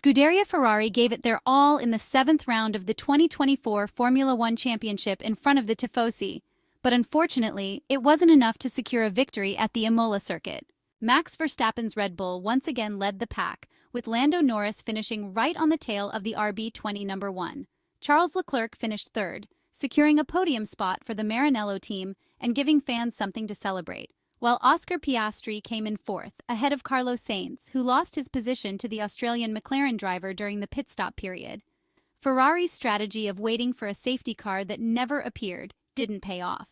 Scuderia Ferrari gave it their all in the seventh round of the 2024 Formula One Championship in front of the tifosi, but unfortunately, it wasn't enough to secure a victory at the Imola circuit. Max Verstappen's Red Bull once again led the pack, with Lando Norris finishing right on the tail of the RB20 number 1. Charles Leclerc finished third, securing a podium spot for the Maranello team and giving fans something to celebrate, while Oscar Piastri came in fourth, ahead of Carlos Sainz, who lost his position to the Australian McLaren driver during the pit stop period. Ferrari's strategy of waiting for a safety car that never appeared didn't pay off.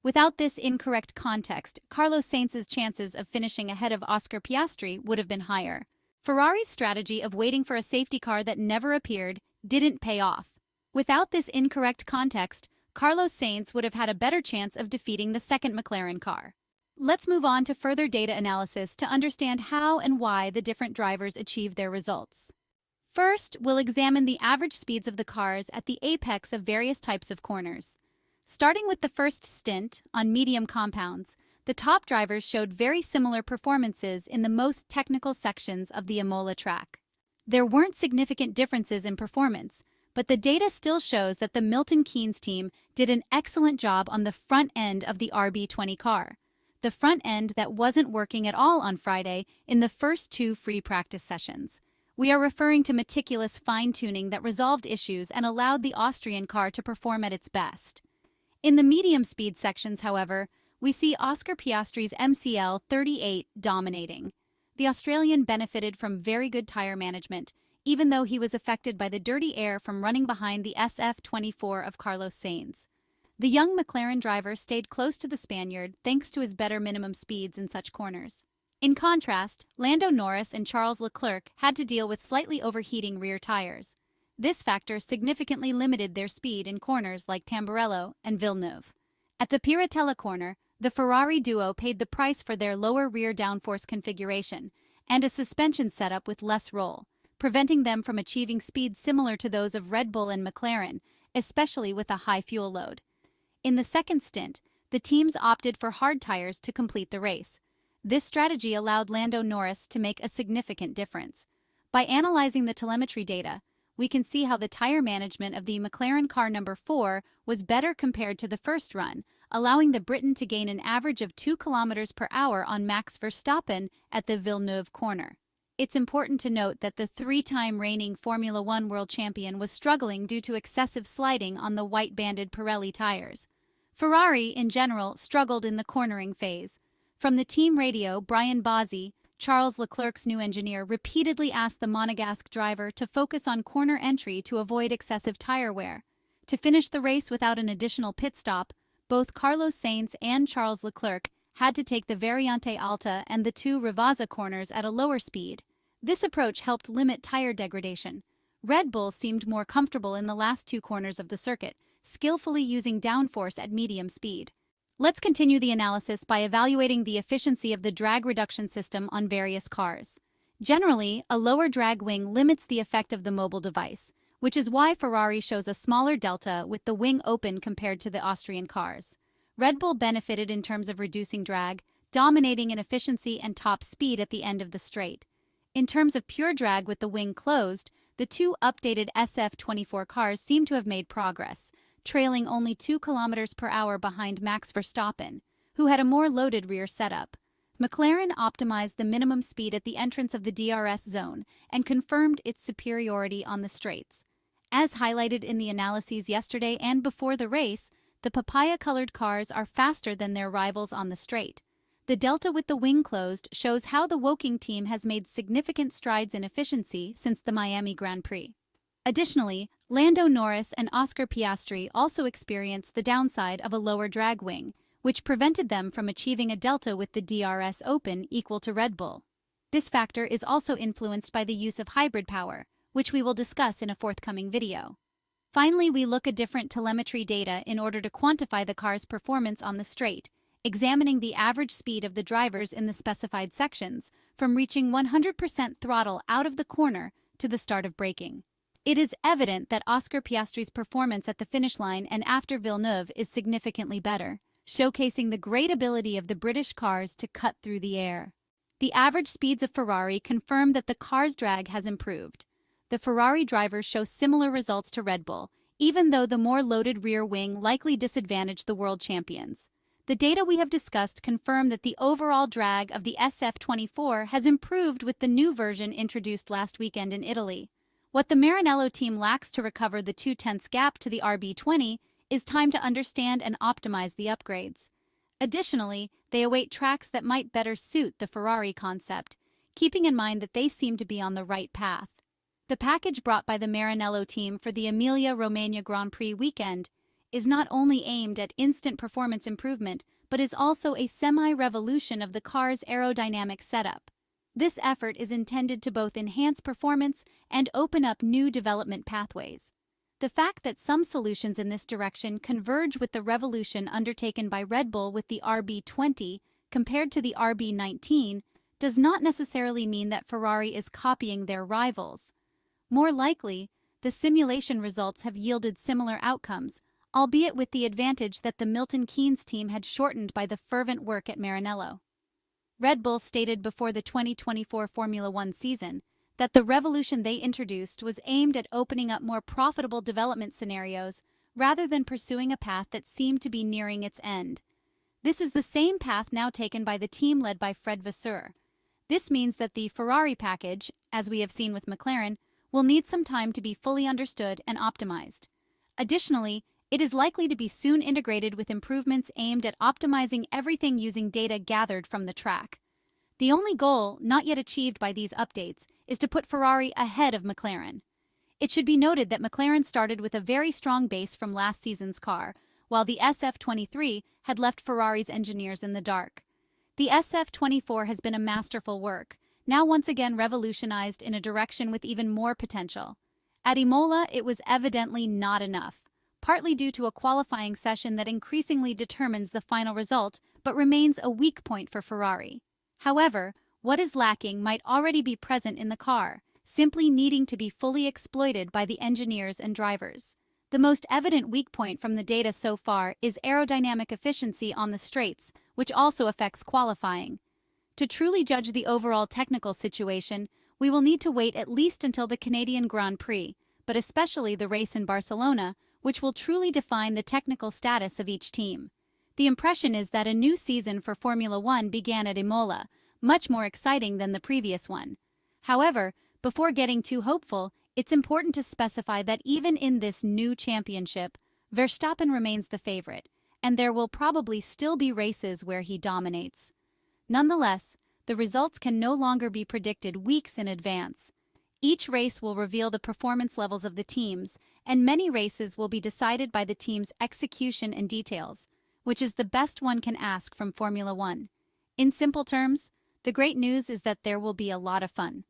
Without this incorrect context, Carlos Sainz's chances of finishing ahead of Oscar Piastri would have been higher. Ferrari's strategy of waiting for a safety car that never appeared didn't pay off. Without this incorrect context, Carlos Sainz would have had a better chance of defeating the second McLaren car. Let's move on to further data analysis to understand how and why the different drivers achieved their results. First, we'll examine the average speeds of the cars at the apex of various types of corners. Starting with the first stint, on medium compounds, the top drivers showed very similar performances in the most technical sections of the Imola track. There weren't significant differences in performance, but the data still shows that the Milton Keynes team did an excellent job on the front end of the RB20 car. The front end that wasn't working at all on Friday in the first two free practice sessions. We are referring to meticulous fine-tuning that resolved issues and allowed the Austrian car to perform at its best. In the medium speed sections, however, we see Oscar Piastri's MCL 38 dominating. The Australian benefited from very good tire management, even though he was affected by the dirty air from running behind the SF-24 of Carlos Sainz. The young McLaren driver stayed close to the Spaniard thanks to his better minimum speeds in such corners. In contrast, Lando Norris and Charles Leclerc had to deal with slightly overheating rear tires. This factor significantly limited their speed in corners like Tamburello and Villeneuve. At the Piratella corner, the Ferrari duo paid the price for their lower rear downforce configuration and a suspension setup with less roll, preventing them from achieving speeds similar to those of Red Bull and McLaren, especially with a high fuel load. In the second stint, the teams opted for hard tires to complete the race. This strategy allowed Lando Norris to make a significant difference. By analyzing the telemetry data, we can see how the tire management of the McLaren car number 4 was better compared to the first run, allowing the Briton to gain an average of 2 km per hour on Max Verstappen at the Villeneuve corner. It's important to note that the three-time reigning Formula One world champion was struggling due to excessive sliding on the white-banded Pirelli tires. Ferrari, in general, struggled in the cornering phase. From the team radio, Brian Bozzi, Charles Leclerc's new engineer, repeatedly asked the Monegasque driver to focus on corner entry to avoid excessive tire wear. To finish the race without an additional pit stop, both Carlos Sainz and Charles Leclerc had to take the Variante Alta and the two Rivazza corners at a lower speed. This approach helped limit tire degradation. Red Bull seemed more comfortable in the last two corners of the circuit, skillfully using downforce at medium speed. Let's continue the analysis by evaluating the efficiency of the drag reduction system on various cars. Generally, a lower drag wing limits the effect of the mobile device, which is why Ferrari shows a smaller delta with the wing open compared to the Austrian cars. Red Bull benefited in terms of reducing drag, dominating in efficiency and top speed at the end of the straight. In terms of pure drag with the wing closed, the two updated SF-24 cars seem to have made progress, trailing only 2 km per hour behind Max Verstappen, who had a more loaded rear setup. McLaren optimized the minimum speed at the entrance of the DRS zone and confirmed its superiority on the straights. As highlighted in the analyses yesterday and before the race, the papaya-colored cars are faster than their rivals on the straight. The delta with the wing closed shows how the Woking team has made significant strides in efficiency since the Miami Grand Prix. Additionally, Lando Norris and Oscar Piastri also experienced the downside of a lower drag wing, which prevented them from achieving a delta with the DRS open equal to Red Bull. This factor is also influenced by the use of hybrid power, which we will discuss in a forthcoming video. Finally, we look at different telemetry data in order to quantify the car's performance on the straight, examining the average speed of the drivers in the specified sections, from reaching 100% throttle out of the corner to the start of braking. It is evident that Oscar Piastri's performance at the finish line and after Villeneuve is significantly better, showcasing the great ability of the British cars to cut through the air. The average speeds of Ferrari confirm that the car's drag has improved. the Ferrari drivers show similar results to Red Bull, even though the more loaded rear wing likely disadvantaged the world champions. The data we have discussed confirm that the overall drag of the SF-24 has improved with the new version introduced last weekend in Italy. What the Maranello team lacks to recover the 0.2 gap to the RB20 is time to understand and optimize the upgrades. Additionally, they await tracks that might better suit the Ferrari concept, keeping in mind that they seem to be on the right path. The package brought by the Maranello team for the Emilia Romagna Grand Prix weekend is not only aimed at instant performance improvement, but is also a semi-revolution of the car's aerodynamic setup. This effort is intended to both enhance performance and open up new development pathways. The fact that some solutions in this direction converge with the revolution undertaken by Red Bull with the RB20 compared to the RB19 does not necessarily mean that Ferrari is copying their rivals. More likely, the simulation results have yielded similar outcomes, albeit with the advantage that the Milton Keynes team had shortened by the fervent work at Maranello. Red Bull stated before the 2024 Formula One season that the revolution they introduced was aimed at opening up more profitable development scenarios rather than pursuing a path that seemed to be nearing its end. This is the same path now taken by the team led by Fred Vasseur. This means that the Ferrari package, as we have seen with McLaren, will need some time to be fully understood and optimized. Additionally, it is likely to be soon integrated with improvements aimed at optimizing everything using data gathered from the track. The only goal, not yet achieved by these updates, is to put Ferrari ahead of McLaren. It should be noted that McLaren started with a very strong base from last season's car, while the SF-23 had left Ferrari's engineers in the dark. The SF-24 has been a masterful work, now once again revolutionized in a direction with even more potential. At Imola, it was evidently not enough, partly due to a qualifying session that increasingly determines the final result but remains a weak point for Ferrari. However, what is lacking might already be present in the car, simply needing to be fully exploited by the engineers and drivers. The most evident weak point from the data so far is aerodynamic efficiency on the straights, which also affects qualifying. To truly judge the overall technical situation, we will need to wait at least until the Canadian Grand Prix, but especially the race in Barcelona, which will truly define the technical status of each team. The impression is that a new season for Formula One began at Imola, much more exciting than the previous one. However, before getting too hopeful, it's important to specify that even in this new championship, Verstappen remains the favorite, and there will probably still be races where he dominates. Nonetheless, the results can no longer be predicted weeks in advance. Each race will reveal the performance levels of the teams, and many races will be decided by the team's execution and details, which is the best one can ask from Formula One. In simple terms, the great news is that there will be a lot of fun.